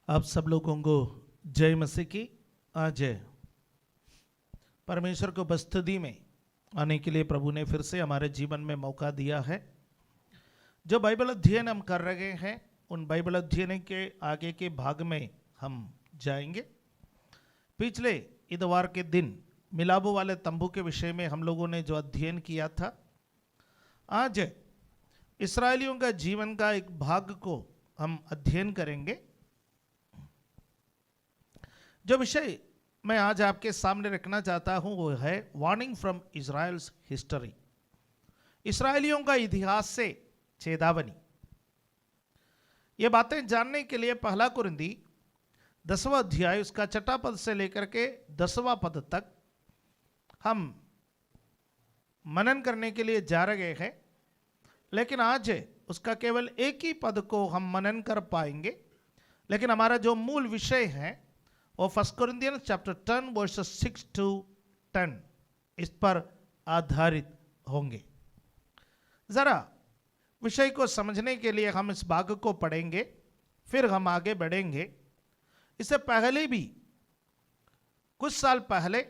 आप सब लोगों को जय मसीह की जय। परमेश्वर को उपस्थिति में आने के लिए प्रभु ने फिर से हमारे जीवन में मौका दिया है। जो बाइबल अध्ययन हम कर रहे हैं उन बाइबल अध्ययन के आगे के भाग में हम जाएंगे। पिछले इतवार के दिन मिलापो वाले तंबू के विषय में हम लोगों ने जो अध्ययन किया था, आज इस्राएलियों का जीवन का एक भाग को हम अध्ययन करेंगे। जो विषय मैं आज आपके सामने रखना चाहता हूं वो है वार्निंग फ्रॉम इज़राइल्स हिस्ट्री, इस्राएलियों का इतिहास से चेतावनी। ये बातें जानने के लिए पहला कुरिन्थी 10वां अध्याय उसका 6वां पद से लेकर के 10वां पद तक हम मनन करने के लिए जा रहे हैं, लेकिन आज उसका केवल एक ही पद को हम मनन कर पाएंगे। लेकिन हमारा जो मूल विषय है वो 1 कोरिन्थियंस चैप्टर 10 वर्सेस 6 to 10 इस पर आधारित होंगे। जरा विषय को समझने के लिए हम इस भाग को पढ़ेंगे, फिर हम आगे बढ़ेंगे। इससे पहले भी कुछ साल पहले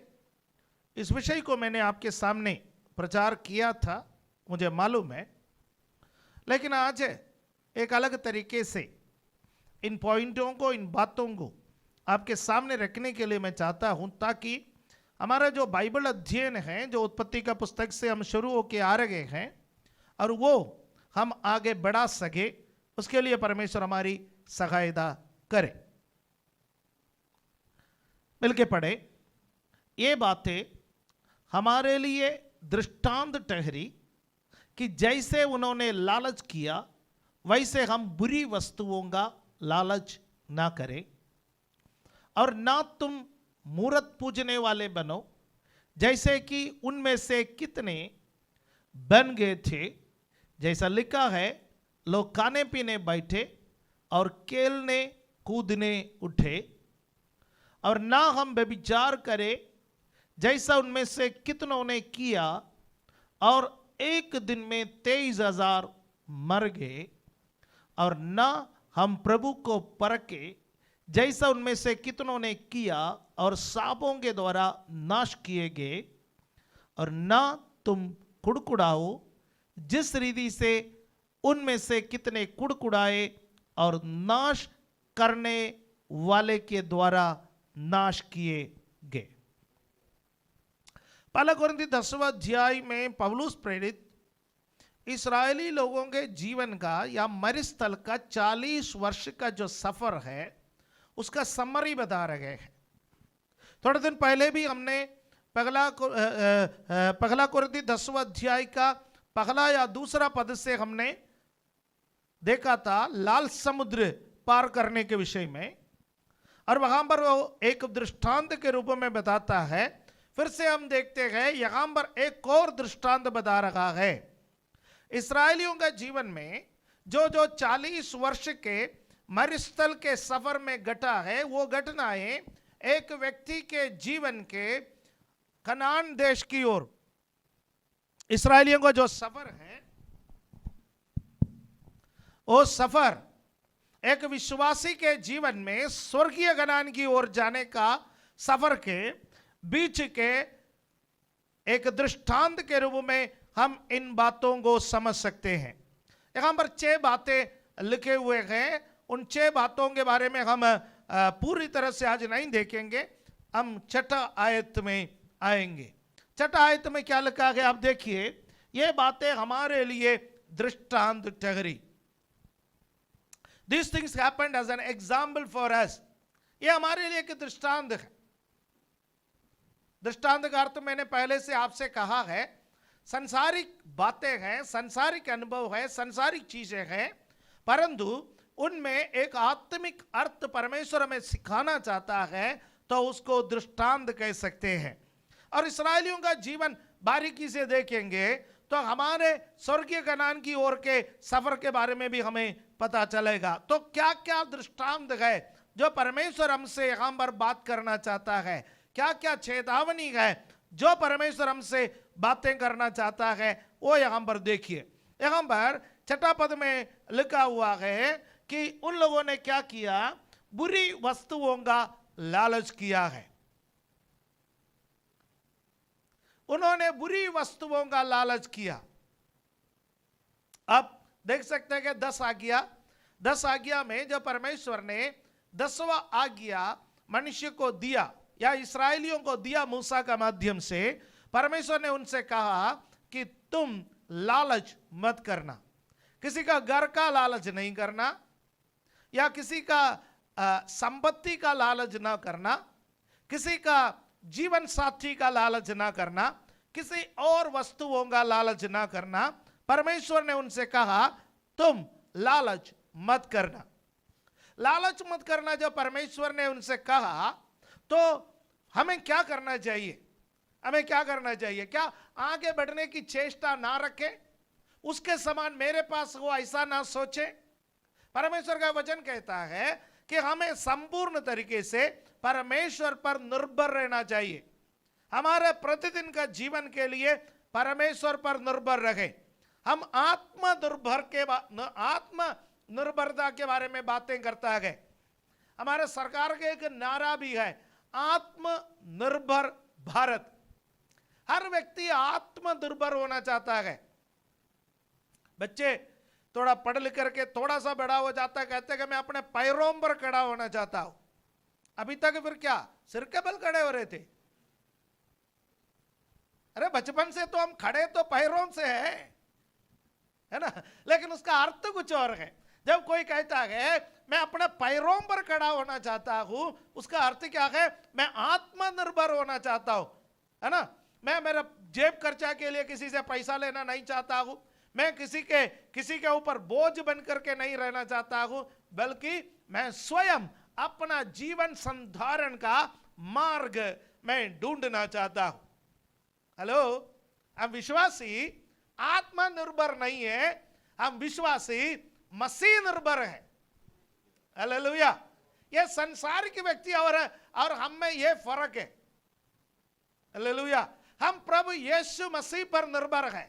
इस विषय को मैंने आपके सामने प्रचार किया था, मुझे मालूम है, लेकिन आज एक अलग तरीके से इन पॉइंटों को, इन बातों को आपके सामने रखने के लिए मैं चाहता हूं, ताकि हमारा जो बाइबल अध्ययन है, जो उत्पत्ति का पुस्तक से हम शुरू होकर आ रहे हैं और वो हम आगे बढ़ा सके, उसके लिए परमेश्वर हमारी सहायता करे। मिलके पढ़े। ये बातें हमारे लिए दृष्टांत ठहरी कि जैसे उन्होंने लालच किया वैसे हम बुरी वस्तुओं का लालच ना करें, और ना तुम मूर्त पूजने वाले बनो जैसे कि उनमें से कितने बन गए थे। जैसा लिखा है, लोग खाने पीने बैठे और खेलने कूदने उठे। और ना हम व्यभिचार करें जैसा उनमें से कितनों ने किया, और एक दिन में 23,000 मर गए। और ना हम प्रभु को परखे जैसा उनमें से कितनों ने किया और सांपों के द्वारा नाश किए गए। और ना तुम कुड़कुड़ाओ जिस रीति से उनमें से कितने कुड़कुड़ाए और नाश करने वाले के द्वारा नाश किए गए। पहला कोरिन्थी 10वां अध्याय में पौलुस प्रेरित इस्राएली लोगों के जीवन का या मरुस्थल का 40 वर्ष का जो सफर है उसका समरी बता रहे हैं। थोड़े दिन पहले भी हमने पहला कोरिन्थी 10वां अध्याय का पहला या दूसरा पद से हमने देखा था लाल समुद्र पार करने के विषय में, और वहां पर वो एक दृष्टांत के रूप में बताता है। फिर से हम देखते हैं यहां पर एक और दृष्टांत बता रहा है। इस्राएलियों का जीवन में जो जो 40 वर्ष के मरुस्थल के सफर में घटा है, वो घटनाएं एक व्यक्ति के जीवन के कनान देश की ओर इस्राएलियों का जो सफर है, वो सफर एक विश्वासी के जीवन में स्वर्गीय कनान की ओर जाने का सफर के बीच के एक दृष्टांत के रूप में हम इन बातों को समझ सकते हैं। यहां पर 6 बातें लिखे हुए हैं। उन 6 बातों के बारे में हम पूरी तरह से आज नहीं देखेंगे, हम 6ठा आयत में आएंगे। 6ठा आयत में क्या लिखा है आप देखिए। ये बातें हमारे लिए दृष्टांत ठहरी। These things happened as an example for us. ये हमारे लिए एक दृष्टांत है। दृष्टांत का अर्थ मैंने पहले से आपसे कहा है, संसारिक बातें हैं, संसारिक अनुभव है, संसारिक चीजें हैं, परंतु उनमें एक आत्मिक अर्थ परमेश्वर हमें सिखाना चाहता है, तो उसको दृष्टांत कह सकते हैं। और इस्राएलियों का जीवन बारीकी से देखेंगे तो हमारे स्वर्गीय कनान की ओर के सफर के बारे में भी हमें पता चलेगा। तो क्या क्या दृष्टांत है जो परमेश्वर हमसे यहां पर बात करना चाहता है, क्या क्या चेतावनी है जो परमेश्वर हमसे बातें करना चाहता है, वो यहां पर देखिए। यहां पर 6ठा पद में लिखा हुआ है कि उन लोगों ने क्या किया, बुरी वस्तुओं का लालच किया है। उन्होंने बुरी वस्तुओं का लालच किया। अब देख सकते हैं कि 10 आज्ञा में जो परमेश्वर ने 10वां आज्ञा मनुष्य को दिया या इस्राएलियों को दिया मूसा का माध्यम से, परमेश्वर ने उनसे कहा कि तुम लालच मत करना, किसी का घर का लालच नहीं करना या किसी का संपत्ति का लालच ना करना, किसी का जीवन साथी का लालच ना करना, किसी और वस्तुओं का लालच ना करना। परमेश्वर ने उनसे कहा तुम लालच मत करना। लालच मत करना जब परमेश्वर ने उनसे कहा तो हमें क्या करना चाहिए? हमें क्या करना चाहिए? क्या आगे बढ़ने की चेष्टा ना रखें, उसके समान मेरे पास हो ऐसा ना सोचे। परमेश्वर का वचन कहता है कि हमें संपूर्ण तरीके से परमेश्वर पर निर्भर रहना चाहिए। हमारे प्रतिदिन का जीवन के लिए परमेश्वर पर निर्भर रहे। हम आत्म निर्भरता के बारे में बातें करता है। हमारे सरकार के एक नारा भी है, आत्मनिर्भर भारत। हर व्यक्ति आत्मनिर्भर होना चाहता है। बच्चे थोड़ा पढ़ लिख करके थोड़ा सा बड़ा हो जाता है, कहते हैं कि मैं अपने पैरों पर खड़ा होना चाहता हूं। अभी तक फिर क्या सिर के बल खड़े हो रहे थे? अरे बचपन से तो हम खड़े तो पैरों से है ना, लेकिन उसका अर्थ कुछ और है। जब कोई कहता है मैं अपने पैरों पर खड़ा होना चाहता हूं, उसका अर्थ क्या है? मैं आत्मनिर्भर होना चाहता हूं, है ना। मैं मेरा जेब खर्चा के लिए किसी से पैसा लेना नहीं चाहता हूं। मैं किसी के ऊपर बोझ बन करके नहीं रहना चाहता हूं, बल्कि मैं स्वयं अपना जीवन संधारण का मार्ग मैं ढूंढना चाहता हूं। हेलो, हम विश्वासी आत्मनिर्भर नहीं है, हम विश्वासी मसीह निर्भर है। हालेलुया। ये संसारिक व्यक्ति और हम में ये फर्क है। हालेलुया। हम प्रभु यीशु मसीह पर निर्भर है।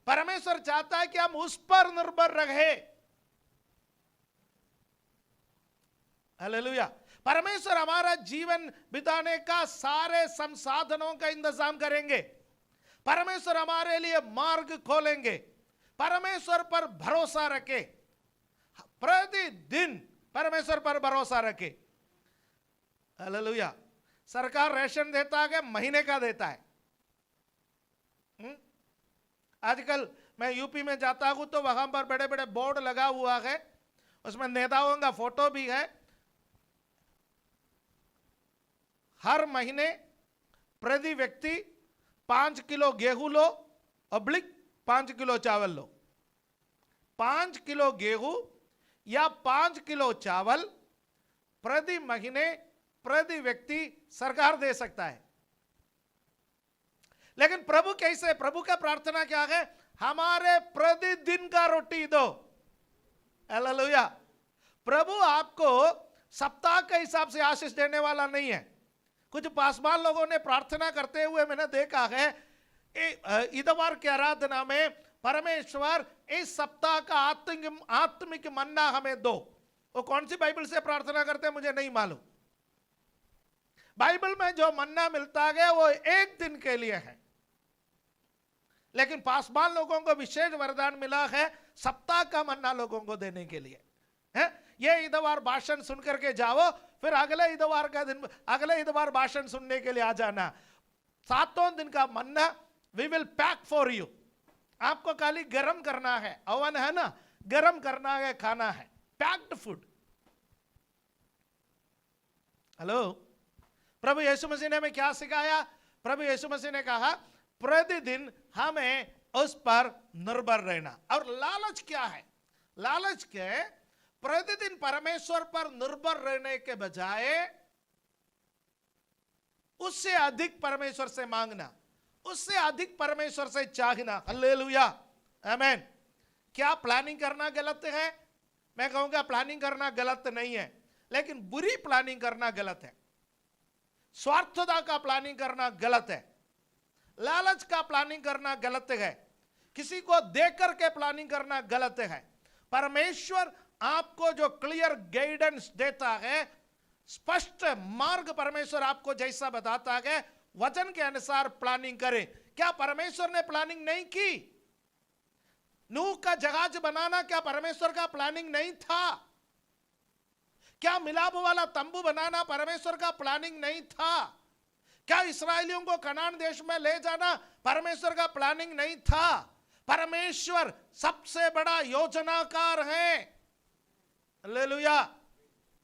परमेश्वर चाहता है कि हम उस पर निर्भर रहे। हालेलुया। परमेश्वर हमारा जीवन बिताने का सारे संसाधनों का इंतजाम करेंगे। परमेश्वर हमारे लिए मार्ग खोलेंगे। परमेश्वर पर भरोसा रखे, प्रतिदिन परमेश्वर पर भरोसा रखे। हालेलुया। सरकार राशन देता है, महीने का देता है। आजकल मैं यूपी में जाता हूं तो वहां पर बड़े बड़े बोर्ड लगा हुआ है, उसमें नेताओं का फोटो भी है। हर महीने प्रति व्यक्ति 5 किलो गेहूं लो, / 5 किलो चावल लो। 5 किलो गेहूं या 5 किलो चावल प्रति महीने प्रति व्यक्ति सरकार दे सकता है। लेकिन प्रभु कैसे? प्रभु का प्रार्थना क्या है? हमारे प्रतिदिन का रोटी दो। हालेलुया। प्रभु आपको सप्ताह के हिसाब से आशीष देने वाला नहीं है। कुछ पासवान लोगों ने प्रार्थना करते हुए मैंने देखा है, इतवार की आराधना में परमेश्वर इस सप्ताह का आत्मिक मन्ना हमें दो। वो कौन सी बाइबल से प्रार्थना करते हैं मुझे नहीं मालूम। बाइबल में जो मन्ना मिलता है वो एक दिन के लिए है, लेकिन पासवान लोगों को विशेष वरदान मिला है सप्ताह का मन्ना लोगों को देने के लिए है। ये इतवार भाषण सुन करके जाओ, फिर अगले इतवार भाषण सुनने के लिए आ जाना। 7 दिन का manna we will pack for you. आपको खाली गरम करना है, ओवन है ना, गरम करना है, खाना है, पैक्ड फूड। हेलो, प्रभु यीशु मसीह ने हमें क्या सिखाया? प्रभु यीशु मसीह ने कहा प्रतिदिन हमें उस पर निर्भर रहना। और लालच क्या है? लालच के प्रतिदिन परमेश्वर पर निर्भर रहने के बजाय उससे अधिक परमेश्वर से मांगना, उससे अधिक परमेश्वर से चाहना। हालेलुया, आमीन। क्या प्लानिंग करना गलत है? मैं कहूंगा प्लानिंग करना गलत नहीं है, लेकिन बुरी प्लानिंग करना गलत है। स्वार्थता का प्लानिंग करना गलत है। लालच का प्लानिंग करना गलत है। किसी को देकर के प्लानिंग करना गलत है। परमेश्वर आपको जो क्लियर गाइडेंस देता है, स्पष्ट मार्ग परमेश्वर आपको जैसा बताता है, वचन के अनुसार प्लानिंग करें। क्या परमेश्वर ने प्लानिंग नहीं की? नूह का जहाज बनाना क्या परमेश्वर का प्लानिंग नहीं था? क्या मिलाप वाला तंबू बनाना परमेश्वर का प्लानिंग नहीं था? क्या इस्राएलियों को कनान देश में ले जाना परमेश्वर का प्लानिंग नहीं था? परमेश्वर सबसे बड़ा योजनाकार है। हालेलुया,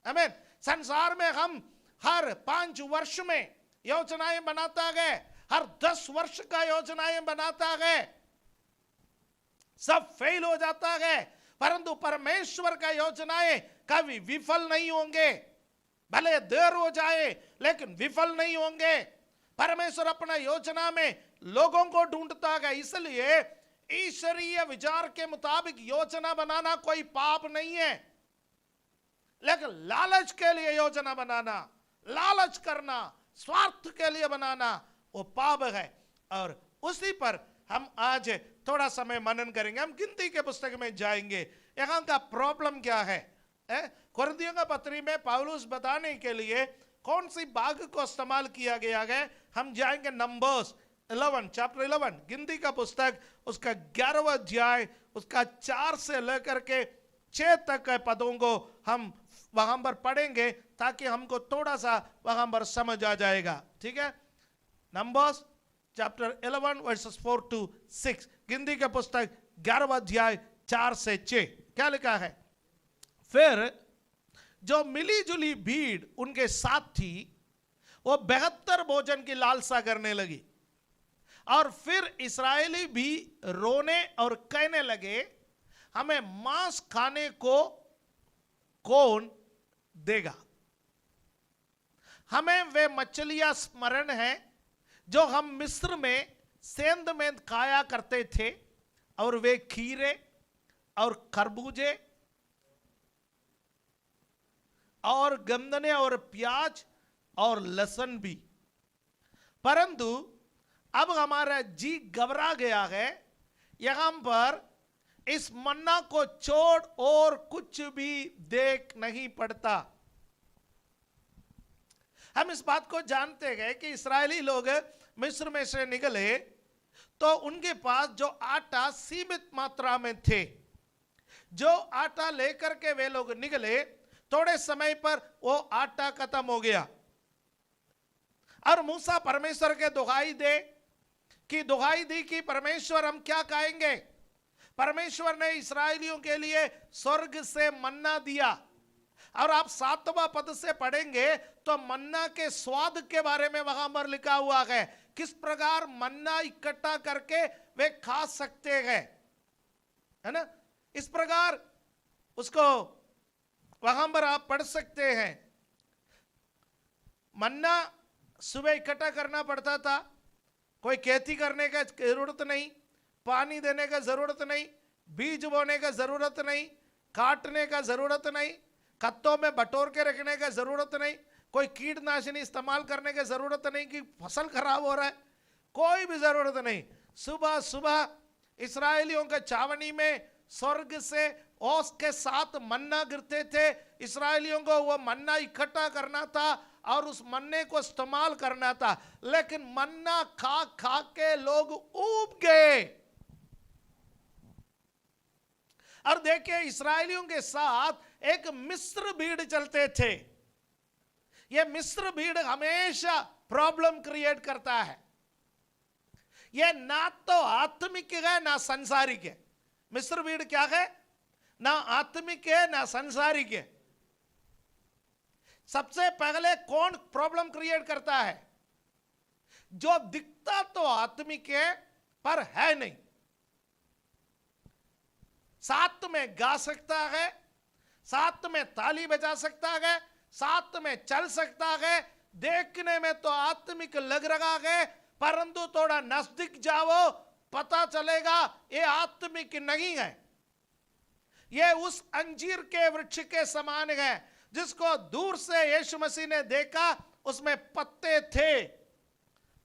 आमीन। संसार में हम हर 5 वर्ष में योजनाएं बनाता गए, हर 10 वर्ष का योजनाएं बनाता गए, सब फेल हो जाता है। परंतु परमेश्वर का योजनाएं कभी विफल नहीं होंगे। भले देर हो जाए लेकिन विफल नहीं होंगे। परमेश्वर अपना योजना में लोगों को ढूंढता है। इसलिए ईश्वरीय विचार के मुताबिक योजना बनाना कोई पाप नहीं है, लेकिन लालच के लिए योजना बनाना, लालच करना, स्वार्थ के लिए बनाना वो पाप है। और उसी पर हम आज थोड़ा समय मनन करेंगे। हम गिनती के पुस्तक में जाएंगे। यहां का प्रॉब्लम क्या है? कुरिन्थियों का पत्री में पौलुस बताने के लिए कौन सी बाग को इस्तेमाल किया गया है, हम जाएंगे नंबर्स 11, चैप्टर 11, गिनती का पुस्तक, उसका 11वां अध्याय, उसका 4 से लेकर के 6 तक के पदों को हम वहां पर पढ़ेंगे ताकि हमको थोड़ा सा वहां पर समझ आ जाएगा। ठीक है, नंबर्स चैप्टर 11 वर्सेस 4 to 6, गिनती का पुस्तक 11वां अध्याय 4 से 6। क्या लिखा है? फिर जो मिली जुली भीड़ उनके साथ थी वो बेहतर भोजन की लालसा करने लगी, और फिर इस्राएली भी रोने और कहने लगे, हमें मांस खाने को कौन देगा? हमें वे मछलियां स्मरण है जो हम मिस्र में सेंध में खाया करते थे, और वे खीरे और खरबूजे और गंदने और प्याज और लहसुन भी। परंतु अब हमारा जी घबरा गया है, यहां पर इस मन्ना को छोड़ और कुछ भी देख नहीं पड़ता। हम इस बात को जानते हैं कि इस्राएली लोग मिस्र में से निकले तो उनके पास जो आटा सीमित मात्रा में थे। जो आटा लेकर के वे लोग निकले, थोड़े समय पर वो आटा खत्म हो गया, और मूसा परमेश्वर के दुहाई दी कि परमेश्वर हम क्या खाएंगे? परमेश्वर ने इस्राएलियों के लिए स्वर्ग से मन्ना दिया, और आप 7वां पद से पढ़ेंगे तो मन्ना के स्वाद के बारे में वहां पर लिखा हुआ है, किस प्रकार मन्ना इकट्ठा करके वे खा सकते हैं, है ना? इस प्रकार उसको वहां पर आप पढ़ सकते हैं। मन्ना सुबह इकट्ठा करना पड़ता था, कोई खेती करने का जरूरत नहीं, पानी देने का जरूरत नहीं, बीज बोने का जरूरत नहीं, काटने का जरूरत नहीं, कत्तों में बटोर के रखने का जरूरत नहीं, कोई कीटनाशनी इस्तेमाल करने की जरूरत नहीं कि फसल खराब हो रहा है, कोई भी जरूरत नहीं। सुबह सुबह इस्राएलियों के छावनी में स्वर्ग से ओस के साथ मन्ना गिरते थे। इस्राएलियों को वो मन्ना इकट्ठा करना था और उस मन्ने को इस्तेमाल करना था, लेकिन मन्ना खा खा के लोग ऊब गए। और देखिए, इस्राएलियों के साथ एक मिस्र भीड़ चलते थे। यह मिस्र भीड़ हमेशा प्रॉब्लम क्रिएट करता है। यह ना तो आत्मिक है ना संसारिक है। मिस्र भीड़ क्या है? ना आत्मिक है ना संसारिक है। सबसे पहले कौन प्रॉब्लम क्रिएट करता है? जो दिखता तो आत्मिक है पर है नहीं। साथ में गा सकता है, साथ में ताली बजा सकता है, साथ में चल सकता है, देखने में तो आत्मिक लग रहा है, परंतु थोड़ा नजदीक जाओ पता चलेगा ये आत्मिक नहीं है। ये उस अंजीर के वृक्ष के समान है जिसको दूर से यीशु मसीह ने देखा, उसमें पत्ते थे,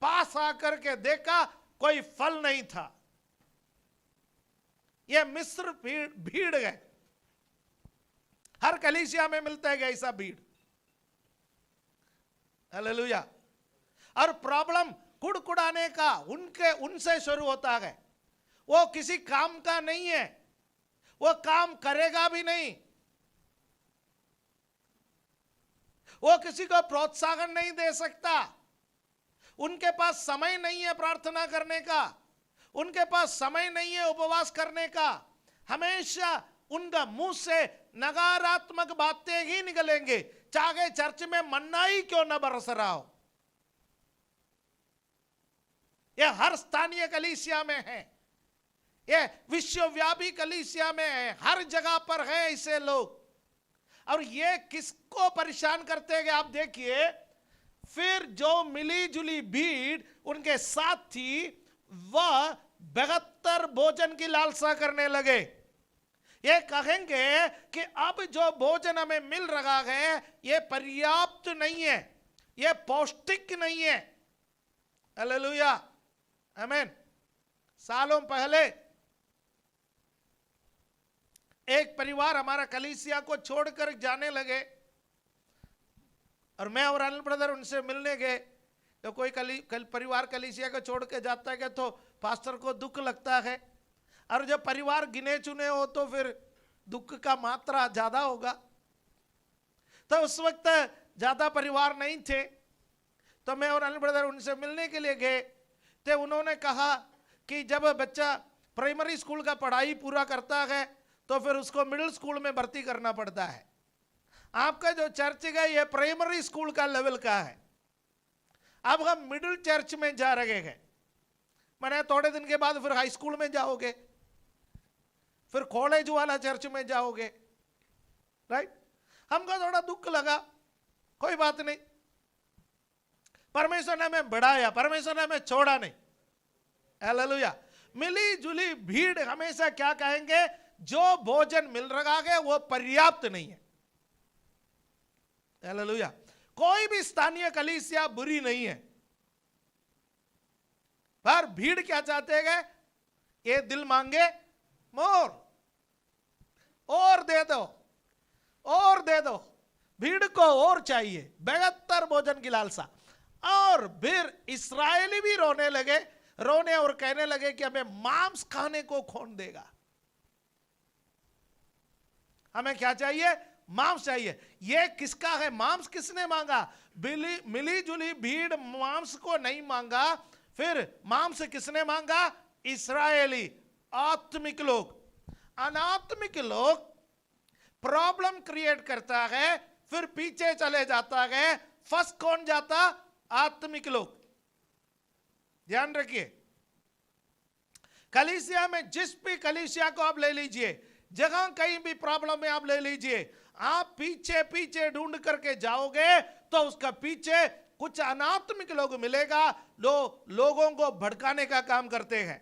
पास आकर के देखा कोई फल नहीं था। यह मिस्र भीड़ है। हर कलीसिया में मिलता है ऐसा भीड़। हालेलुया। और प्रॉब्लम कुड़कुड़ाने का उनसे शुरू होता है। वो किसी काम का नहीं है, वो काम करेगा भी नहीं, वो किसी को प्रोत्साहन नहीं दे सकता, उनके पास समय नहीं है प्रार्थना करने का, उनके पास समय नहीं है उपवास करने का। हमेशा उनका मुंह से नकारात्मक बातें ही निकलेंगे, चाहे चर्च में मन्ना ही क्यों न बरस रहा हो। यह हर स्थानीय कलीसिया में है, यह विश्वव्यापी कलीसिया में है, हर जगह पर है ऐसे लोग। और ये किसको परेशान करते हैं आप देखिए। फिर जो मिली जुली भीड़ उनके साथ थी, वह बेहतर भोजन की लालसा करने लगे। ये कहेंगे कि अब जो भोजन हमें मिल रहा है ये पर्याप्त नहीं है, ये पौष्टिक नहीं है। हालेलुया, आमीन। सालों पहले एक परिवार हमारा कलीसिया को छोड़कर जाने लगे और मैं और अनिल ब्रदर उनसे मिलने गए। तो कोई परिवार कलीसिया को छोड़ के जाता है तो पास्टर को दुख लगता है, और जब परिवार गिने चुने हो तो फिर दुख का मात्रा ज्यादा होगा। तो उस वक्त ज्यादा परिवार नहीं थे, तो मैं और अनिल ब्रदर उनसे मिलने के लिए गए। तो उन्होंने कहा कि जब बच्चा प्राइमरी स्कूल का पढ़ाई पूरा करता है तो फिर उसको मिडिल स्कूल में भर्ती करना पड़ता है। आपका जो चर्च है ये प्राइमरी स्कूल का लेवल का है, अब हम मिडिल चर्च में जा रहे हैं। मैंने थोड़े दिन के बाद फिर हाई स्कूल में जाओगे, फिर कॉलेज वाला चर्च में जाओगे, राइट। हमको थोड़ा दुख लगा, कोई बात नहीं, परमेश्वर ने हमें बढ़ाया, परमेश्वर ने हमें छोड़ा नहीं। हालेलुया। मिली जुली भीड़ हमेशा क्या कहेंगे, जो भोजन मिल रहा है वो पर्याप्त नहीं है। हालेलुया। कोई भी स्थानीय कलीसिया बुरी नहीं है, पर भीड़ क्या चाहते हैं, ये दिल मांगे मोर, और दे दो, और दे दो। भीड़ को और चाहिए, बेहतर भोजन की लालसा। और फिर इस्राएली भी रोने लगे, रोने और कहने लगे कि हमें मांस खाने को कौन देगा। हमें क्या चाहिए, मांस चाहिए। ये किसका है, मांस किसने मांगा, मिली जुली भीड़ मांस को नहीं मांगा, फिर मांस किसने मांगा, इस्राएली आत्मिक लोग। अनात्मिक लोग प्रॉब्लम क्रिएट करता है, फिर पीछे चले जाता है। फर्स्ट कौन जाता, आत्मिक लोग। ध्यान रखिए, कलीसिया में जिस भी कलीसिया को आप ले लीजिए, जगह कहीं भी प्रॉब्लम है आप ले लीजिए, आप पीछे पीछे ढूंढ करके जाओगे तो उसका पीछे कुछ अनात्मिक लोग मिलेगा, लोगों को भड़काने का काम करते हैं।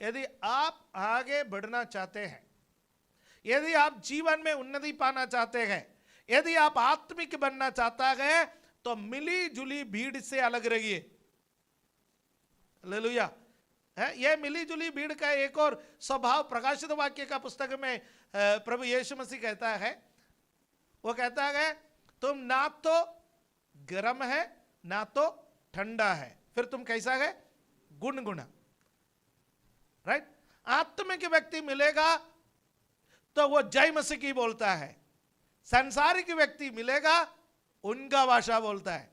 यदि आप आगे बढ़ना चाहते हैं, यदि आप जीवन में उन्नति पाना चाहते हैं, यदि आप आत्मिक बनना चाहता है, तो मिली जुली भीड़ से अलग रहिए। हालेलुया। यह मिली जुली भीड़ का एक और स्वभाव प्रकाशित वाक्य का पुस्तक में प्रभु यीशु मसीह कहता है, वो कहता है तुम ना तो गर्म है ना तो ठंडा है, फिर तुम कैसा है, गुनगुना। राइट। आत्मिक व्यक्ति मिलेगा तो वो जय मसीह की बोलता है, सांसारिक व्यक्ति मिलेगा उनका भाषा बोलता है।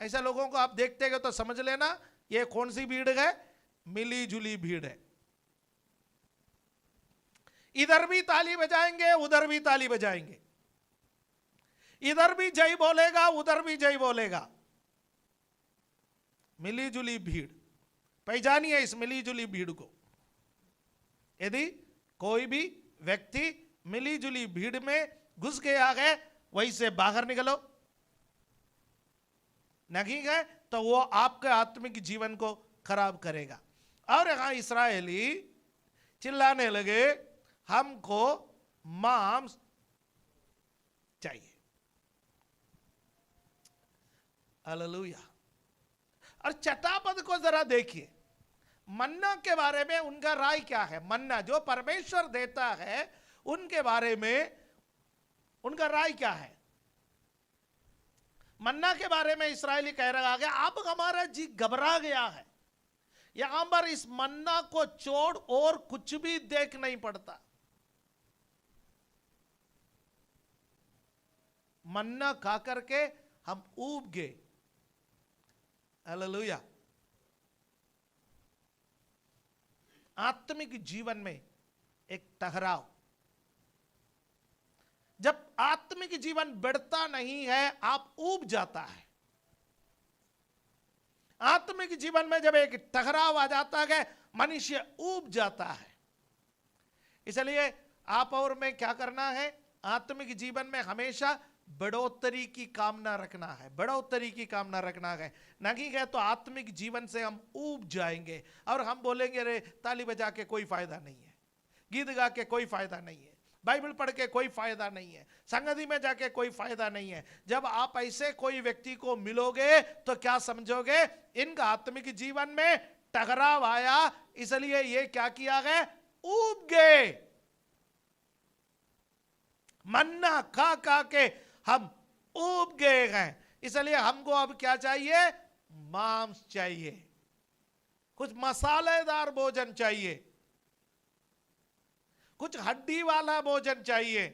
ऐसा लोगों को आप देखते हैं तो समझ लेना ये कौन सी भीड़ है, मिली जुली भीड़ है। इधर भी ताली बजाएंगे उधर भी ताली बजाएंगे, इधर भी जय बोलेगा उधर भी जय बोलेगा। मिली जुली भीड़, पहचानिए इस मिली जुली भीड़ को। यदि कोई भी व्यक्ति मिली जुली भीड़ में घुस गया है, वहीं से बाहर निकलो। नहीं है तो वो आपके आत्मिक जीवन को खराब करेगा। और यहां इस्राएली चिल्लाने लगे हमको मांस चाहिए। हालेलुया। और छठा पद को जरा देखिए, मन्ना के बारे में उनका राय क्या है। मन्ना जो परमेश्वर देता है उनके बारे में उनका राय क्या है? मन्ना के बारे में इस्राएली कह रहा है, अब हमारा जी घबरा गया है, यहां पर इस मन्ना को छोड़ और कुछ भी देख नहीं पड़ता। मन्ना खा करके हम ऊब गए। हालेलुया। आत्मिक जीवन में एक टकराव, जब आत्मिक जीवन बढ़ता नहीं है आप ऊब जाता है। आत्मिक जीवन में जब एक टकराव आ जाता है मनुष्य ऊब जाता है। इसलिए आप और मैं क्या करना है? आत्मिक जीवन में हमेशा बढ़ोतरी की कामना रखना है, बढ़ोतरी की कामना रखना है। नहीं है तो आत्मिक जीवन से हम ऊब जाएंगे और हम बोलेंगे रे ताली बजा के कोई फायदा नहीं है, गीत गा के कोई फायदा नहीं है, बाइबल पढ़ के कोई फायदा नहीं है, संगति में जाके कोई फायदा नहीं है। जब आप ऐसे कोई व्यक्ति को मिलोगे तो क्या समझोगे? इनका आत्मिक जीवन में टकराव आया, इसलिए ये क्या किया गया? ऊब गए। मन्ना खा खा के हम ऊब गए हैं। इसलिए हमको अब क्या चाहिए? मांस चाहिए, कुछ मसालेदार भोजन चाहिए, कुछ हड्डी वाला भोजन चाहिए,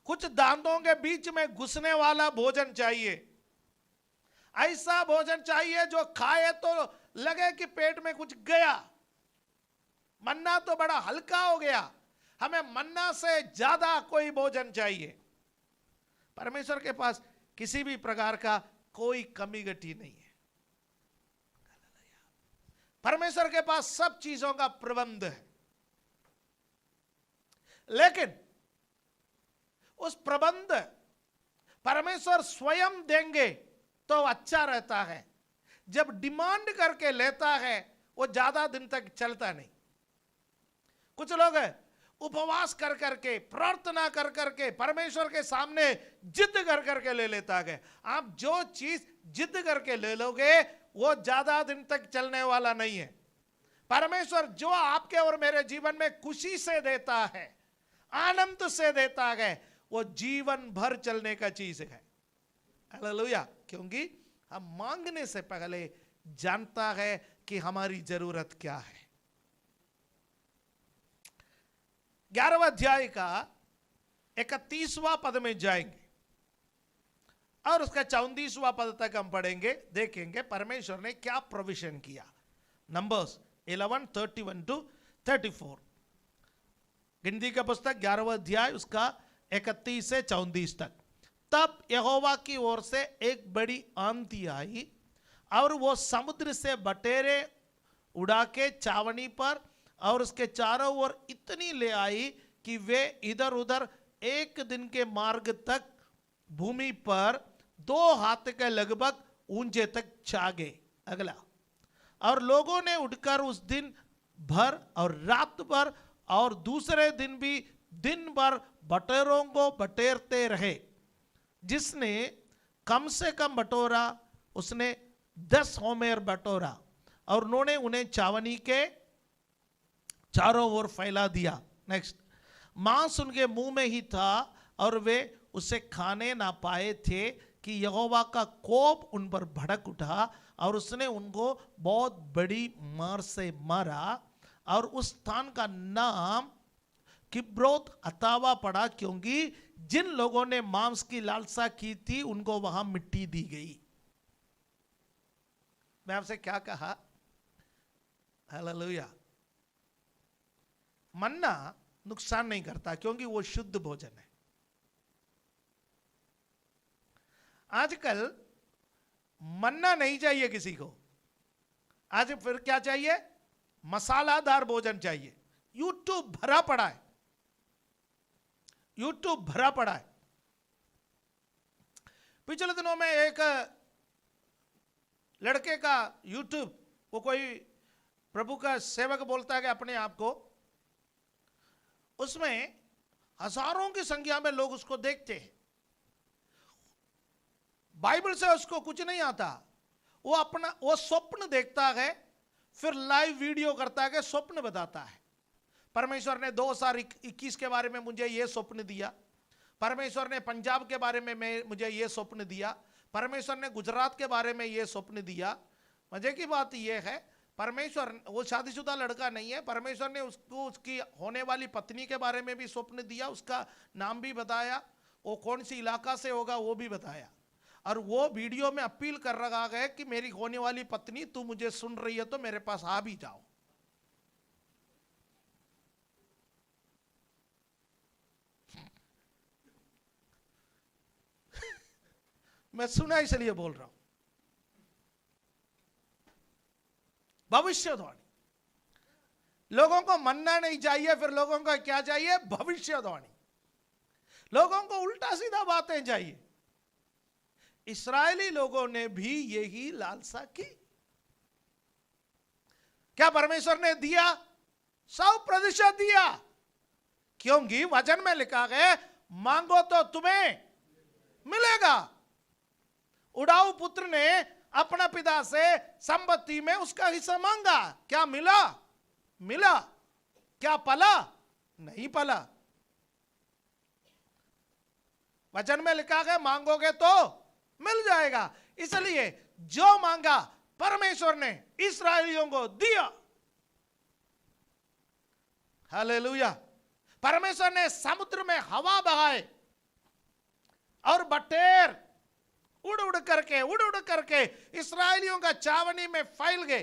कुछ दांतों के बीच में घुसने वाला भोजन चाहिए। ऐसा भोजन चाहिए जो खाए तो लगे कि पेट में कुछ गया। मन्ना तो बड़ा हल्का हो गया, हमें मन्ना से ज्यादा कोई भोजन चाहिए। परमेश्वर के पास किसी भी प्रकार का कोई कमी घटी नहीं है। परमेश्वर के पास सब चीजों का प्रबंध है, लेकिन उस प्रबंध परमेश्वर स्वयं देंगे तो अच्छा रहता है। जब डिमांड करके लेता है वो ज्यादा दिन तक चलता नहीं। कुछ लोग उपवास कर करके, प्रार्थना कर करके परमेश्वर के सामने जिद कर करके ले लेता है। आप जो चीज जिद करके ले लोगे वो ज्यादा दिन तक चलने वाला नहीं है। परमेश्वर जो आपके और मेरे जीवन में खुशी से देता है, आनंद से देता है, वो जीवन भर चलने का चीज है। हालेलुया। क्योंकि हम मांगने से पहले जानता है कि हमारी जरूरत क्या है। 11वां अध्याय का 31वां पद में जाएंगे और उसका 34वां पद तक हम पढ़ेंगे, देखेंगे परमेश्वर ने क्या प्रोविजन किया। नंबर्स 11:31 to 34, गिनती का पुस्तक 11वां अध्याय उसका 31 से 34 तक। तब यहोवा की ओर से एक बड़ी आंधी आई और वो समुद्र से बटेरे उड़ा के छावनी पर और उसके चारों ओर इतनी ले आई कि वे इधर उधर एक दिन के मार्ग तक भूमि पर 2 हाथ के लगभग ऊंचे तक छा गए। अगला, और लोगों ने उठकर उस दिन भर और रात भर और दूसरे दिन भी दिन भर बटेरों को बटेरते रहे। जिसने कम से कम बटोरा उसने 10 होमेर बटोरा और उन्होंने उन्हें छावनी के चारों ओर फैला दिया। नेक्स्ट, मांस उनके मुंह में ही था और वे उसे खाने ना पाए थे कि यहोवा का कोप उन पर भड़क उठा और उसने उनको बहुत बड़ी मार से मारा और उस स्थान का नाम किब्रोत हतावा पड़ा, क्योंकि जिन लोगों ने मांस की लालसा की थी उनको वहां मिट्टी दी गई। मैं आपसे क्या कहा? हालेलुया। मन्ना नुकसान नहीं करता क्योंकि वो शुद्ध भोजन है। आजकल मन्ना नहीं चाहिए किसी को, आज फिर क्या चाहिए? मसालादार भोजन चाहिए। यूट्यूब भरा पड़ा है, यूट्यूब भरा पड़ा है। पिछले दिनों में एक लड़के का यूट्यूब, वो कोई प्रभु का सेवक बोलता है कि अपने आप को, उसमें हजारों की संख्या में लोग उसको देखते हैं। बाइबल से उसको कुछ नहीं आता, वो स्वप्न देखता है, फिर लाइव वीडियो करता है, स्वप्न बताता है। परमेश्वर ने 2021 के बारे में मुझे ये स्वप्न दिया, परमेश्वर ने पंजाब के बारे में मुझे ये स्वप्न दिया, परमेश्वर ने गुजरात के बारे में ये स्वप्न दिया। मजे की बात ये है, परमेश्वर, वो शादीशुदा लड़का नहीं है, परमेश्वर ने उसको उसकी होने वाली पत्नी के बारे में भी स्वप्न दिया, उसका नाम भी बताया, वो कौन सी इलाका से होगा वो भी बताया। और वो वीडियो में अपील कर रहा है कि मेरी होने वाली पत्नी, तू मुझे सुन रही है तो मेरे पास आ भी जाओ। मैं सुना इसलिए बोल रहा हूं। भविष्यवाणी, लोगों को मानना नहीं चाहिए, फिर लोगों को क्या चाहिए? भविष्यवाणी। लोगों को उल्टा सीधा बातें चाहिए। इस्राएली लोगों ने भी यही लालसा की। क्या परमेश्वर ने दिया? 100% दिया, क्योंकि वचन में लिखा है मांगो तो तुम्हें मिलेगा। उड़ाऊ पुत्र ने अपना पिता से संपत्ति में उसका हिस्सा मांगा, क्या मिला? मिला। क्या पला? नहीं पला। वचन में लिखा है मांगोगे तो मिल जाएगा। इसलिए जो मांगा परमेश्वर ने इस्राएलियों को दिया। हालेलुया। परमेश्वर ने समुद्र में हवा बहाए और बटेर उड़ उड़ करके इस्राएलियों का चावनी में फैल गए।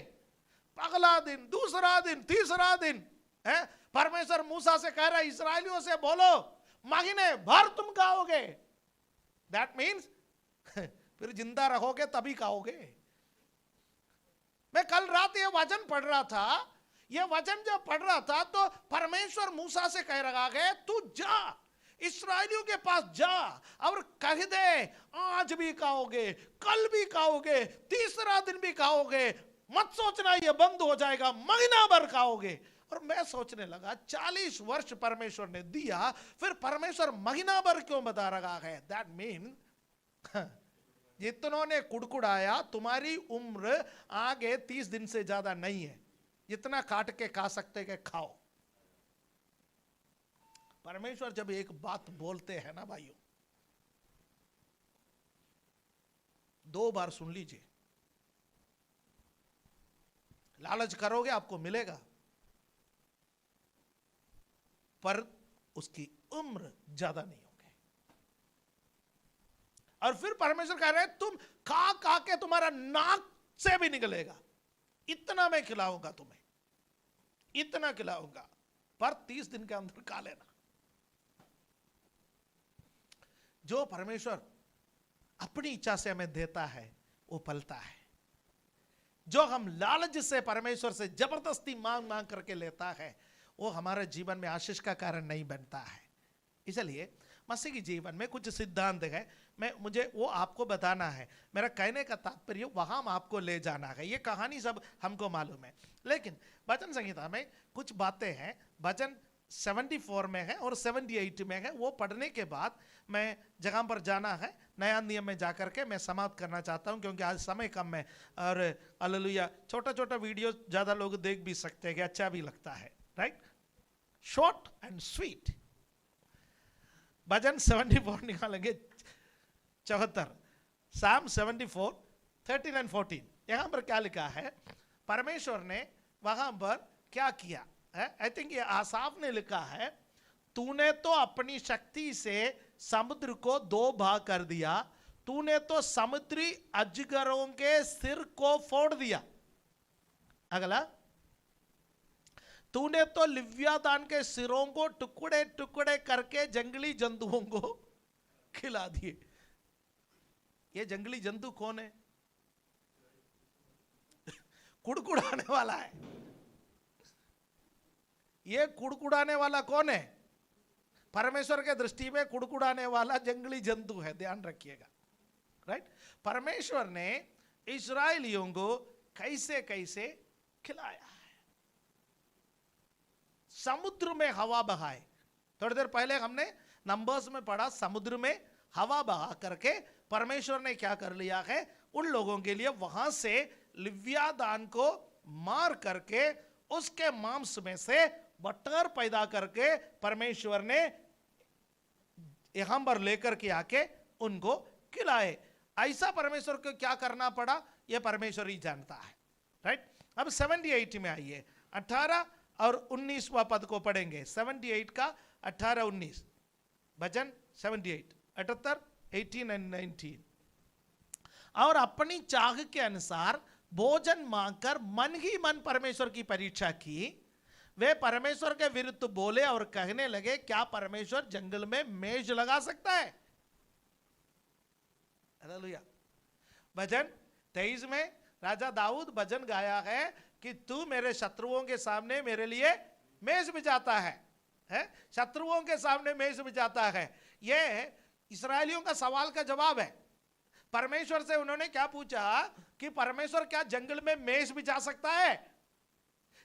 अगला दिन, दूसरा दिन, तीसरा दिन है, परमेश्वर मूसा से कह रहा है इस्राएलियों से बोलो महीने भर तुम खाओगे। दैट मीन्स फिर जिंदा रहोगे तभी खाओगे। मैं कल रात ये वचन पढ़ रहा था, ये वचन जब पढ़ रहा था तो परमेश्वर मूसा से कह रहा है तू जा, इस्राएलियों के पास जा और कह दे आज भी खाओगे, कल भी खाओगे, तीसरा दिन भी खाओगे, मत सोचना ये बंद हो जाएगा, महीना भर खाओगे। और मैं सोचने लगा 40 वर्ष परमेश्वर ने दिया, फिर परमेश्वर महीना भर क्यों बता रहा है? दैट मीन जितनों ने कुड़कुड़ाया, तुम्हारी उम्र आगे 30 दिन से ज्यादा नहीं है, जितना काट के खा सकते के खाओ। परमेश्वर जब एक बात बोलते हैं ना भाइयों, 2 बार सुन लीजिए। लालच करोगे आपको मिलेगा, पर उसकी उम्र ज्यादा नहीं होगी। और फिर परमेश्वर कह रहे हैं तुम खा खा के तुम्हारा नाक से भी निकलेगा, इतना मैं खिलाऊंगा तुम्हें, इतना खिलाऊंगा, पर 30 दिन के अंदर खा लेना। जो परमेश्वर अपनी इच्छा से हमें देता है वो फलता है। जो हम लालच से परमेश्वर से जबरदस्ती मांग मांग करके लेता है वो हमारे जीवन में आशीष का कारण नहीं बनता है। इसलिए मसीह के जीवन में कुछ सिद्धांत है, मुझे वो आपको बताना है। मेरा कहने का तात्पर्य वहां आपको ले जाना है। ये कहानी सब हमको मालूम है, लेकिन वचन संहिता में कुछ बातें हैं, वचन 74 में है और 78 में है। वो पढ़ने के बाद मैं जगह पर जाना है, नया नियम में जाकर के मैं समाप्त करना चाहता हूं, क्योंकि आज समय कम है। और हालेलुया, छोटा छोटा वीडियो ज्यादा लोग देख भी सकते हैं, अच्छा भी लगता है, राइट? Short and sweet. भजन 74 निकालेंगे, 74, साम 74, 13 and 14। यहां पर क्या लिखा है? परमेश्वर ने वहां पर क्या किया है? आई थिंक ये आसाफ ने लिखा है, तूने तो अपनी शक्ति से समुद्र को 2 भाग कर दिया, तूने तो समुद्री अजगरों के सिर को फोड़ दिया। अगला, तूने तो लिव्यातान के सिरों को टुकड़े टुकड़े करके जंगली जंतुओं को खिला दिए। ये जंगली जंतु कौन है? कुड़कुड़ाने वाला है। ये कुड़कुड़ाने वाला कौन है? परमेश्वर के दृष्टि में कुड़कुड़ाने वाला जंगली जंतु है, ध्यान रखिएगा, राइट? परमेश्वर ने इस्राएलियों को कैसे कैसे खिलाया है। समुद्र में हवा बहाए, थोड़ी देर पहले हमने नंबर्स में पढ़ा, समुद्र में हवा बहा करके परमेश्वर ने क्या कर लिया है? उन लोगों के लिए वहां से लिव्यादान को मार करके उसके मांस में से बटर पैदा करके परमेश्वर ने यहां पर लेकर के आके उनको खिलाए। ऐसा परमेश्वर को क्या करना पड़ा, यह परमेश्वर ही जानता है। राइट। अब 78 में आइए, 18 और 19वां पद को पढ़ेंगे। 78 का 18 19 भजन 78 78 18 एंड 19। और अपनी चाह के अनुसार भोजन मांगकर मन ही मन परमेश्वर की परीक्षा की। वे परमेश्वर के विरुद्ध बोले और कहने लगे, क्या परमेश्वर जंगल में मेज लगा सकता है? हालेलुया। भजन 23 में राजा दाऊद भजन गाया है कि तू मेरे शत्रुओं के सामने मेरे लिए मेज बिछाता है, शत्रुओं के सामने मेज बिछाता है। यह इस्राएलियों का सवाल का जवाब है। परमेश्वर से उन्होंने क्या पूछा कि परमेश्वर क्या जंगल में मेज बिछा सकता है?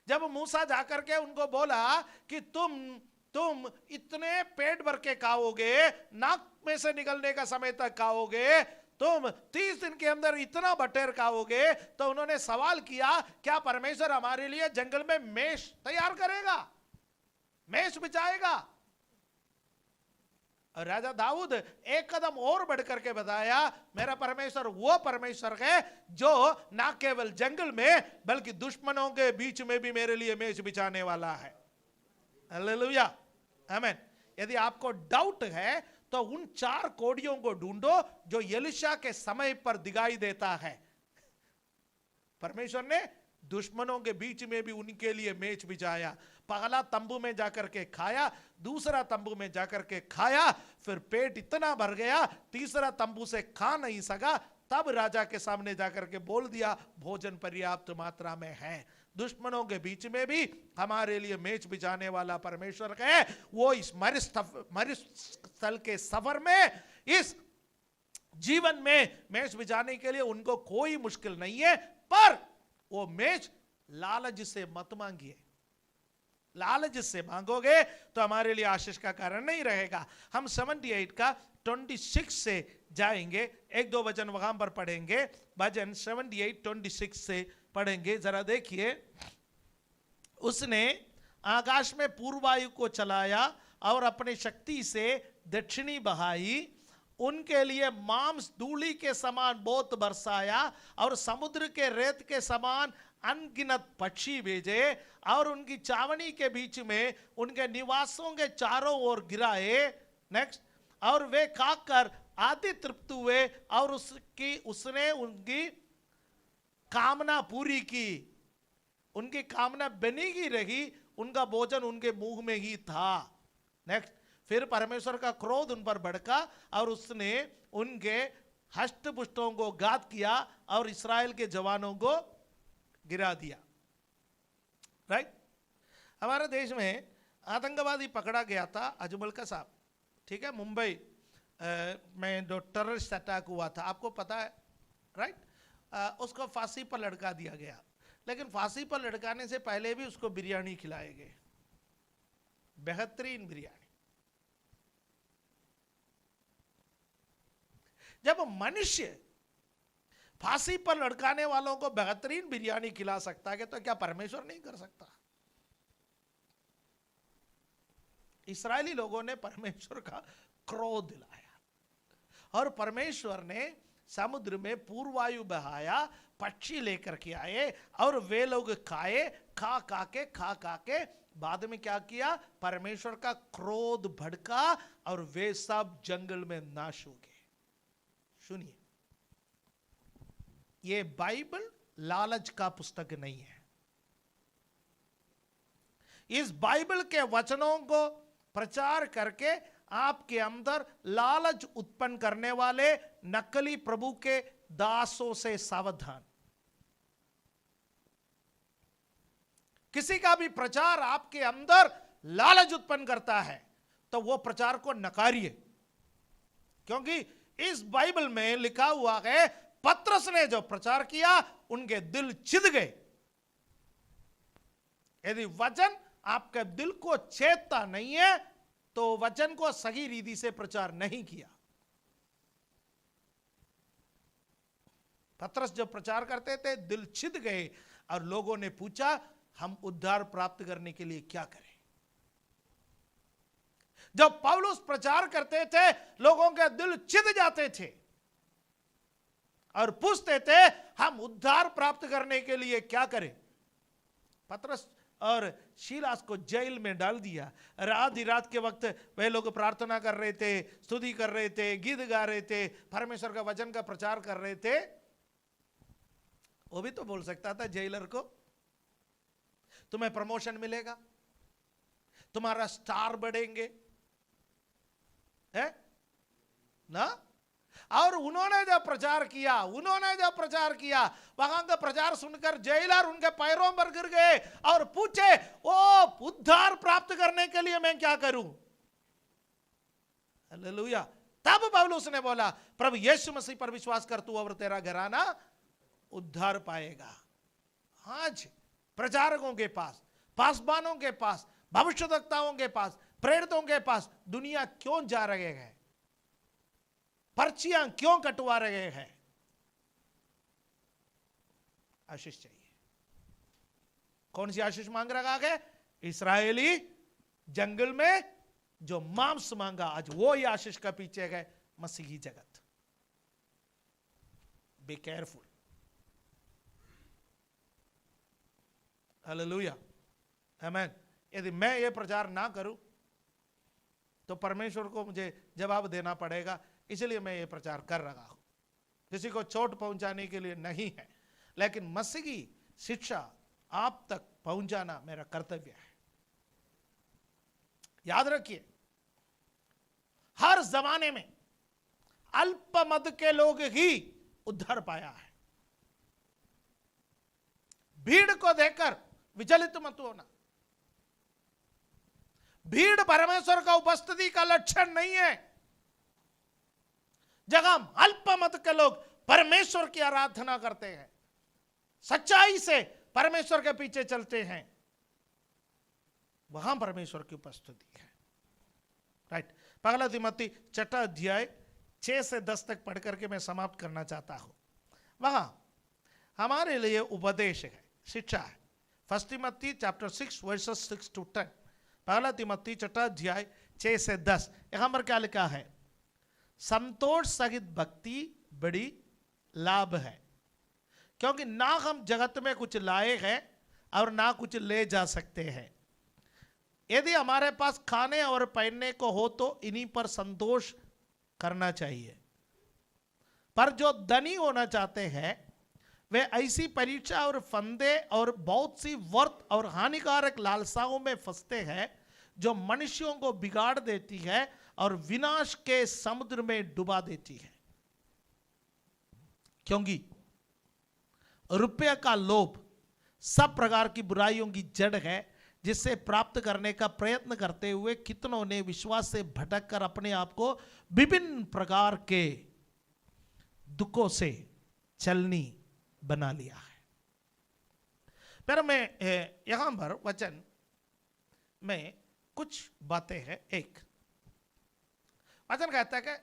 जब मूसा जाकर के उनको बोला कि तुम इतने पेट भर के खाओगे, नाक में से निकलने का समय तक खाओगे, तुम 30 दिन के अंदर इतना बटेर खाओगे, तो उन्होंने सवाल किया, क्या परमेश्वर हमारे लिए जंगल में मेज तैयार करेगा, मेज बिछाएगा? और राजा दाऊद एक कदम और बढ़ करके बताया, मेरा परमेश्वर वो परमेश्वर है जो ना केवल जंगल में बल्कि दुश्मनों के बीच में भी मेरे लिए मेज बिछाने वाला है। हालेलुया, आमीन। यदि आपको डाउट है तो उन 4 कोड़ियों को ढूंढो जो एलीशा के समय पर दिखाई देता है। परमेश्वर ने दुश्मनों के बीच में भी उनके लिए मेज बिछाया। पहला तंबू में जाकर के खाया, दूसरा तंबू में जाकर के खाया, फिर पेट इतना भर गया, तीसरा तंबू से खा नहीं सका, तब राजा के सामने जाकर के बोल दिया, भोजन पर्याप्त मात्रा में है। दुश्मनों के बीच में भी हमारे लिए मेज बिछाने वाला परमेश्वर है। वो इस मरुस्थल के सफर में, इस जीवन में मेज बिछाने के लिए उनको कोई मुश्किल नहीं है। पर वो मेज लालच से मत मांगिए। लालच से मांगोगे तो हमारे लिए आशीष का कारण नहीं रहेगा। हम 78 का 26 से जाएंगे, 1-2 वचन वहां पर पढ़ेंगे। भजन 78 26 से पढ़ेंगे। जरा देखिए, उसने आकाश में पूर्व वायु को चलाया और अपनी शक्ति से दक्षिणी बहाई। उनके लिए मांस धूलि के समान बहुत बरसाया और समुद्र के रेत के समान अनगिनत पक्षी भेजे और उनकी चावनी के बीच में उनके निवासों के चारों ओर गिराए। नेक्स्ट, और वे खाकर आदि तृप्त हुए और उसने उनकी कामना पूरी की। उनकी कामना बनी ही रही, उनका भोजन उनके मुंह में ही था। नेक्स्ट, फिर परमेश्वर का क्रोध उन पर भड़का और उसने उनके हष्ट पुष्टों को घात किया और इस्राएल के जवानों को गिरा दिया। राइट। हमारे देश में आतंकवादी पकड़ा गया था, अजमल का साहब, ठीक है, मुंबई में जो टेररिस्ट अटैक हुआ था, आपको पता है। राइट। उसको फांसी पर लटका दिया गया, लेकिन फांसी पर लटकाने से पहले भी उसको बिरयानी खिलाए गए, बेहतरीन बिरयानी। जब मनुष्य फांसी पर लटकाने वालों को बेहतरीन बिरयानी खिला सकता है तो क्या परमेश्वर नहीं कर सकता? इस्राएली लोगों ने परमेश्वर का क्रोध दिलाया और परमेश्वर ने समुद्र में पूर्वायु बहाया, पक्षी लेकर के आए और वे लोग खाए, खा के बाद में क्या किया? परमेश्वर का क्रोध भड़का और वे सब जंगल में नाश हो गए। सुनिए, ये बाइबल लालच का पुस्तक नहीं है। इस बाइबल के वचनों को प्रचार करके आपके अंदर लालच उत्पन्न करने वाले नकली प्रभु के दासों से सावधान। किसी का भी प्रचार आपके अंदर लालच उत्पन्न करता है तो वो प्रचार को नकारिए, क्योंकि इस बाइबल में लिखा हुआ है, पतरस ने जो प्रचार किया उनके दिल चिद गए। यदि वचन आपके दिल को छेदता नहीं है तो वचन को सही रीति से प्रचार नहीं किया। पतरस जब प्रचार करते थे दिल छिद गए और लोगों ने पूछा, हम उद्धार प्राप्त करने के लिए क्या करें? जब पौलुस प्रचार करते थे लोगों के दिल चिढ़ जाते थे और पूछते थे हम उद्धार प्राप्त करने के लिए क्या करें। पतरस और शीलास को जेल में डाल दिया। आधी रात के वक्त वे लोग प्रार्थना कर रहे थे, स्तुति कर रहे थे, गीत गा रहे थे, परमेश्वर का वचन का प्रचार कर रहे थे। वो भी तो बोल सकता था जेलर को, तुम्हें प्रमोशन मिलेगा, तुम्हारा स्टार बढ़ेंगे, है ना। और उन्होंने जब प्रचार किया वहां का प्रचार सुनकर जेलर उनके पैरों पर गिर गए और पूछे, ओ उद्धार प्राप्त करने के लिए मैं क्या करूं। हालेलुया। तब पौलुस ने बोला, प्रभु यीशु मसीह पर विश्वास कर तू और तेरा घराना उद्धार पाएगा। आज प्रचारकों के पास, पासबानों के पास, भविष्यवक्ताओं के पास, प्रेरितों के पास दुनिया क्यों जा रहे हैं, पर्चियां क्यों कटवा रहे हैं। आशीष चाहिए। कौन सी आशीष मांग रहा है? इस्राएली जंगल में जो मांस मांगा, आज वो ही आशीष का पीछे है मसीही जगत। Be careful. हालेलुया, आमीन। यदि मैं ये प्रचार ना करूं तो परमेश्वर को मुझे जवाब देना पड़ेगा, इसलिए मैं ये प्रचार कर रहा हूं। किसी को चोट पहुंचाने के लिए नहीं है, लेकिन मसीही शिक्षा आप तक पहुंचाना मेरा कर्तव्य है। याद रखिए, हर जमाने में अल्पमत के लोग ही उद्धार पाया है। भीड़ को देखकर विचलित मत होना। भीड़ परमेश्वर का उपस्थिति का लक्षण नहीं है। जगह अल्पमत के लोग परमेश्वर की आराधना करते हैं, सच्चाई से परमेश्वर के पीछे चलते हैं, वहां परमेश्वर की उपस्थिति है। राइट। पहला तिमोथी 6 अध्याय 6 से 10 तक पढ़ करके मैं समाप्त करना चाहता हूं। वहां हमारे लिए उपदेश है, शिक्षा है। First Timothy chapter 6 versus 6 to 10। पहला तिमोथी 6 अध्याय 6 से 10। यहां पर क्या लिखा है? संतोष सहित भक्ति बड़ी लाभ है, क्योंकि ना हम जगत में कुछ लाए हैं और ना कुछ ले जा सकते हैं। यदि हमारे पास खाने और पहनने को हो तो इन्हीं पर संतोष करना चाहिए। पर जो धनी होना चाहते हैं वे ऐसी परीक्षा और फंदे और बहुत सी व्यर्थ और हानिकारक लालसाओं में फंसते हैं जो मनुष्यों को बिगाड़ देती है और विनाश के समुद्र में डुबा देती है। क्योंकि रुपये का लोभ सब प्रकार की बुराइयों की जड़ है, जिससे प्राप्त करने का प्रयत्न करते हुए कितनों ने विश्वास से भटक कर अपने आप को विभिन्न प्रकार के दुखों से चलनी बना लिया है। पर मैं यहां पर वचन में कुछ बातें हैं। एक वचन कहता है कि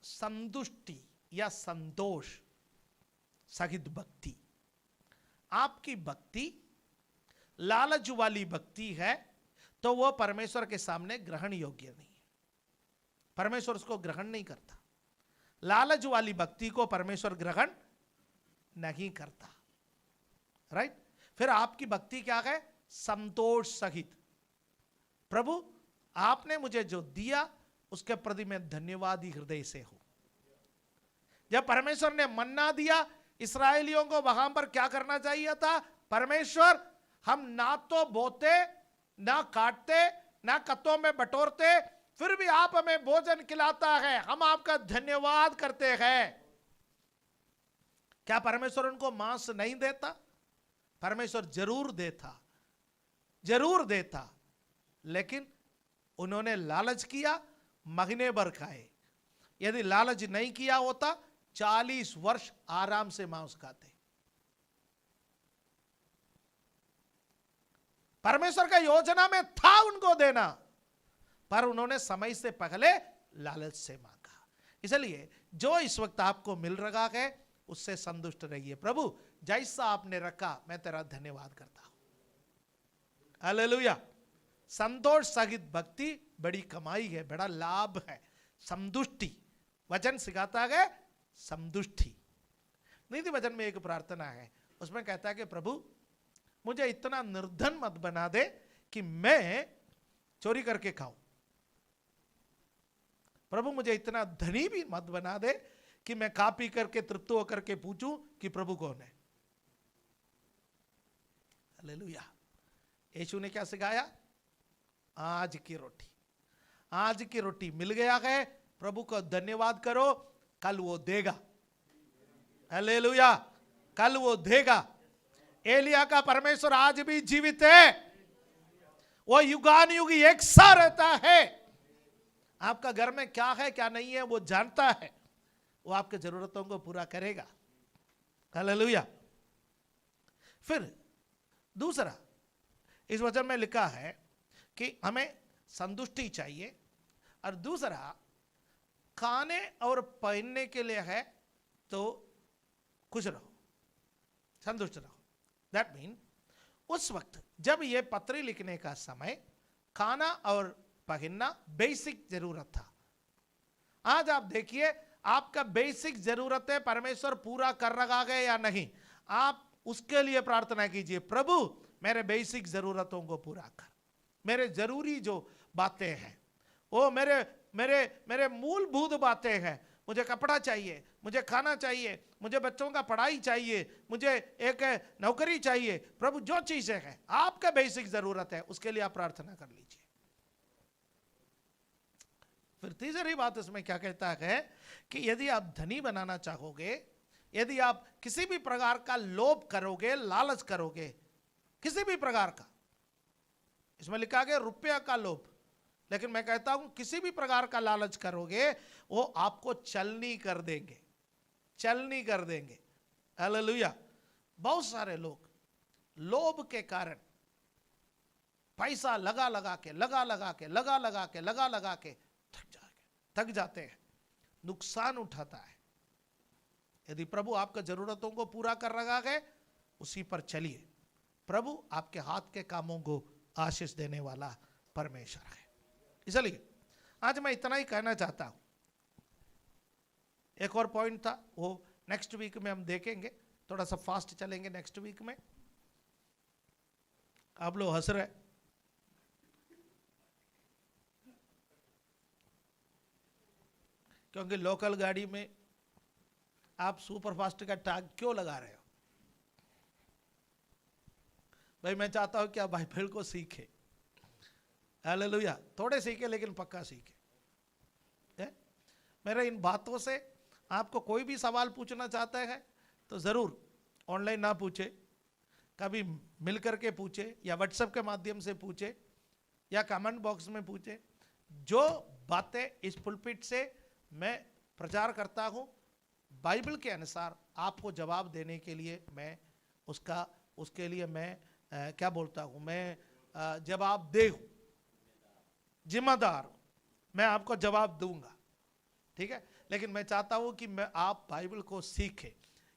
संतुष्टि या संतोष सहित भक्ति। आपकी भक्ति लालच वाली भक्ति है तो वह परमेश्वर के सामने ग्रहण योग्य नहीं है। परमेश्वर उसको ग्रहण नहीं करता। लालच वाली भक्ति को परमेश्वर ग्रहण नहीं करता। राइट। फिर आपकी भक्ति क्या है? संतोष सहित। प्रभु आपने मुझे जो दिया उसके प्रति मैं धन्यवादी हृदय से हूं। जब परमेश्वर ने मन्ना दिया इस्राएलियों को, वहां पर क्या करना चाहिए था? परमेश्वर हम ना तो बोते, ना काटते, ना कत्तों में बटोरते, फिर भी आप हमें भोजन खिलाता है, हम आपका धन्यवाद करते हैं। क्या परमेश्वर उनको मांस नहीं देता? परमेश्वर जरूर देता, जरूर देता, लेकिन उन्होंने लालच किया, महीने भर खाए। यदि लालच नहीं किया होता 40 वर्ष आराम से मांस खाते। परमेश्वर का योजना में था उनको देना, पर उन्होंने समय से पहले लालच से मांगा। इसलिए जो इस वक्त आपको मिल रहा है उससे संतुष्ट रहिए। प्रभु जैसा आपने रखा मैं तेरा धन्यवाद करता हूं। हालेलुया। संतोष सहित भक्ति बड़ी कमाई है, बड़ा लाभ है। संतुष्टि वचन सिखाता है, संतुष्टि। नीति वचन में एक प्रार्थना है, उसमें कहता है कि प्रभु मुझे इतना निर्धन मत बना दे कि मैं चोरी करके खाऊं। प्रभु मुझे इतना धनी भी मत बना दे कि मैं खा पी करके तृप्त होकर के पूछूं कि प्रभु कौन है। हालेलुया। यीशु ने क्या सिखाया? आज की रोटी, आज की रोटी मिल गया है, प्रभु को धन्यवाद करो, कल वो देगा। हालेलुया, कल वो देगा। एलिया का परमेश्वर आज भी जीवित है, वो युगान युग एक सा रहता है। आपका घर में क्या है क्या नहीं है वो जानता है, वो आपके जरूरतों को पूरा करेगा। हालेलुया। फिर दूसरा इस वचन में लिखा है कि हमें संतुष्टि चाहिए, और दूसरा खाने और पहनने के लिए है तो खुश रहो, संतुष्ट रहो। दैट मीन उस वक्त जब ये पत्री लिखने का समय खाना और पहनना बेसिक जरूरत था। आज आप देखिए आपका बेसिक जरूरतें परमेश्वर पूरा कर रहा है या नहीं, आप उसके लिए प्रार्थना कीजिए, प्रभु मेरे बेसिक जरूरतों को पूरा कर। मेरे जरूरी जो बातें हैं वो मेरे मेरे मेरे मूलभूत बातें हैं। मुझे कपड़ा चाहिए, मुझे खाना चाहिए, मुझे बच्चों का पढ़ाई चाहिए, मुझे एक नौकरी चाहिए। प्रभु जो चीजें हैं आपका बेसिक जरूरत है उसके लिए आप प्रार्थना कर लीजिए। फिर तीसरी बात इसमें क्या कहता है कि यदि आप धनी बनाना चाहोगे, यदि आप किसी भी प्रकार का लोभ करोगे, लालच करोगे, किसी भी प्रकार का, इसमें लिखा गया रुपया का लोभ, लेकिन मैं कहता हूं किसी भी प्रकार का लालच करोगे वो आपको चलनी कर देंगे, चलनी कर देंगे। हालेलुया। बहुत सारे लोग लोभ के कारण पैसा लगा लगा के थक जाते हैं, नुकसान उठाता है। यदि प्रभु आपका जरूरतों को पूरा कर रहा है उसी पर चलिए। प्रभु आपके हाथ के कामों को आशीष देने वाला परमेश्वर है। इसलिए आज मैं इतना ही कहना चाहता हूं। एक और पॉइंट था वो नेक्स्ट वीक में हम देखेंगे, थोड़ा सा फास्ट चलेंगे नेक्स्ट वीक में। आप लोग हंस रहे, क्योंकि लोकल गाड़ी में आप सुपर फास्ट का टैग क्यों लगा रहे हो? भाई मैं चाहता हूं कि आप बाइबल को सीखे। हालेलुया। थोड़े सीखे लेकिन पक्का सीखे। मेरे इन बातों से आपको कोई भी सवाल पूछना चाहता है तो जरूर ऑनलाइन ना पूछे, कभी मिल करके पूछे, या व्हाट्सएप के माध्यम से पूछे, या कमेंट बॉक्स में पूछे। जो बातें इस पुलपिट से मैं प्रचार करता हूं बाइबल के अनुसार आपको जवाब देने के लिए मैं उसके लिए मैं क्या बोलता हूं, मैं जवाबदेह हूं, जिम्मेदार हूं, मैं आपको जवाब दूंगा। ठीक है, लेकिन मैं चाहता हूं कि मैं आप बाइबल को सीखें।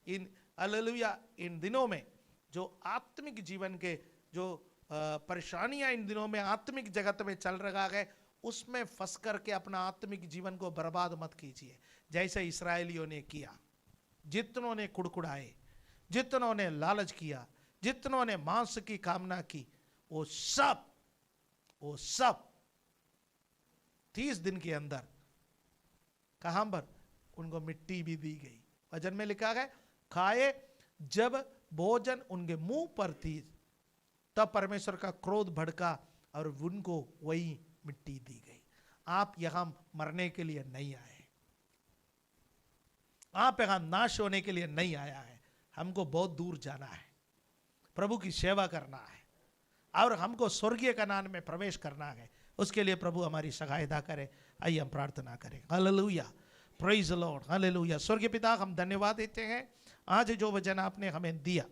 इन हालेलुया, इन दिनों में जो आत्मिक जीवन के जो परेशानियां इन दिनों में आत्मिक जगत में चल रहा है उसमें फंस करके अपना आत्मिक जीवन को बर्बाद मत कीजिए, जैसे इस्राएलियों ने किया। जितनों ने कुड़कुड़ाए, जितनों ने लालच किया, जितनों ने मांस की कामना की, वो सब 30 दिन के अंदर कहां पर उनको मिट्टी भी दी गई। वचन में लिखा है खाए जब भोजन उनके मुंह पर थी तब परमेश्वर का क्रोध भड़का और उनको वही मिट्टी दी गई। आप यहां मरने के लिए नहीं आए, आप यहां नाश होने के लिए नहीं आया है। हमको बहुत दूर जाना है, प्रभु की सेवा करना है और हमको स्वर्गीय कनान में प्रवेश करना है। उसके लिए प्रभु हमारी सहायता करे। आइए हम प्रार्थना करें। Hallelujah, praise the Lord, hallelujah. स्वर्गीय पिता, हम धन्यवाद देते हैं आज जो वचन आपने हमें दिया।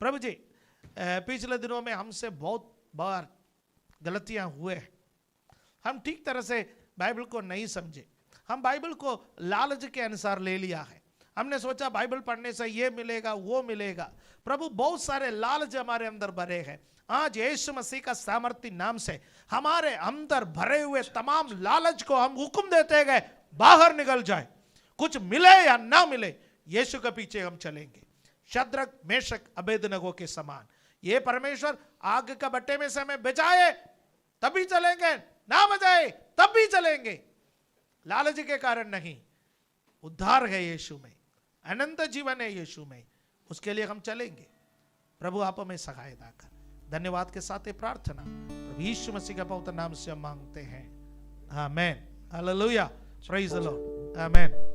प्रभु जी, पिछले दिनों में हमसे बहुत बार गलतियां हुए हैं। हम ठीक तरह से बाइबल को नहीं समझे, हम बाइबल को लालच के अनुसार ले लिया है, हमने सोचा बाइबल पढ़ने से ये मिलेगा वो मिलेगा। प्रभु बहुत सारे लालच हमारे अंदर भरे हैं। आज यीशु मसीह का सामर्थ्य नाम से हमारे अंदर भरे हुए तमाम लालच को हम हुक्म देते गए, बाहर निकल जाए। कुछ मिले या ना मिले, यीशु के पीछे हम चलेंगे, शद्रक मेशक अबेदनगो के समान। ये परमेश्वर आग का भट्टे में से हमें बचाए तभी चलेंगे, ना बचाए तब भी चलेंगे। लालच के कारण नहीं, उद्धार है यीशु में, अनंत जीवन है यीशु में, उसके लिए हम चलेंगे। प्रभु आप हमें सहायता कर। धन्यवाद के साथ ये प्रार्थना प्रभु यीशु मसीह के पवित्र नाम से हम मांगते हैं, amen, hallelujah, praise the lord, amen.